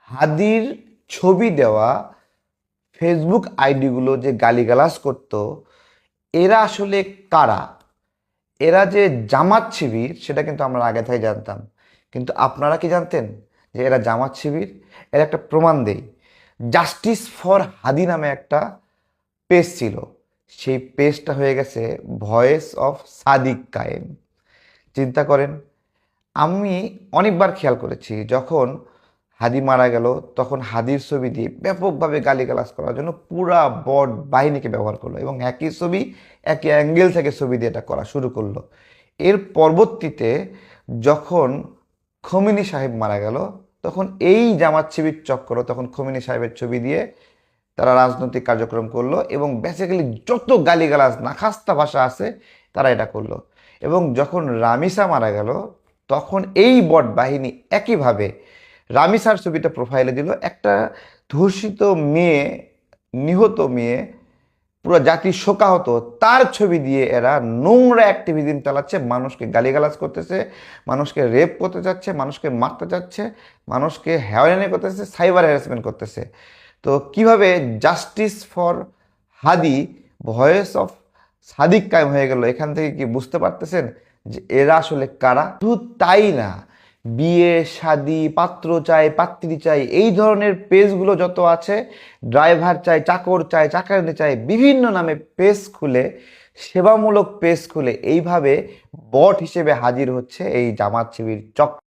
হাদির ছবি দেওয়া ফেসবুক আইডিগুলো যে গালিগালাজ করত, এরা আসলে কারা? এরা যে জামাত শিবির সেটা কিন্তু আমরা আগে থেকে জানতাম, কিন্তু আপনারা কি জানতেন যে এরা জামাত শিবির? এর একটা প্রমাণ দেই। জাস্টিস ফর হাদি নামে একটা পেজ ছিল, সেই পেজটা হয়ে গেছে ভয়েস অফ সাদিক কায়েম। চিন্তা করেন, আমি অনেকবার খেয়াল করেছি যখন হাদি মারা গেল তখন হাদির ছবি দিয়ে ব্যাপকভাবে গালিগালাজ করার জন্য পুরা বট বাহিনীকে ব্যবহার করলো, এবং একই ছবি একই অ্যাঙ্গেল থেকে ছবি দিয়ে এটা করা শুরু করলো। এর পরবর্তীতে যখন খোমেনি সাহেব মারা গেল তখন এই জামাত শিবির চক্র তখন খোমেনি সাহেবের ছবি দিয়ে তারা রাজনৈতিক কার্যক্রম করলো, এবং বেসিক্যালি যত গালিগালাজ নাখাস্তা ভাষা আছে তারা এটা করলো। এবং যখন রামিসা মারা গেল তখন এই বট বাহিনী একইভাবে রামিসার ছবিটা প্রোফাইলে দিল, একটা ধর্ষিত মেয়ে, নিহত মেয়ে, পুরো জাতি শোকাহত, তার ছবি দিয়ে এরা নোংরা অ্যাক্টিভিজম চালাচ্ছে, মানুষকে গালিগালাজ করতেছে, মানুষকে রেপ করতে যাচ্ছে, মানুষকে মারতে যাচ্ছে, মানুষকে হয়রানি করতেছে, সাইবার হ্যারাসমেন্ট করতেছে। তো কিভাবে justice for Hadi voice of Sadiq কায়েম হয়ে গেল, এখান থেকে কি বুঝতে পারতেছেন যে এরা আসলে কারা? শুধু তাই না, বিয়ে শাদি, পাত্র চাই, পাত্রী চাই, এই ধরনের পেজগুলো যত আছে, ড্রাইভার চাই, চাকর চাই, চাকরানি চাই, বিভিন্ন নামে পেজ খুলে, সেবামূলক পেজ খুলে এইভাবে বট হিসেবে হাজির হচ্ছে এই জামাত শিবির চক্র।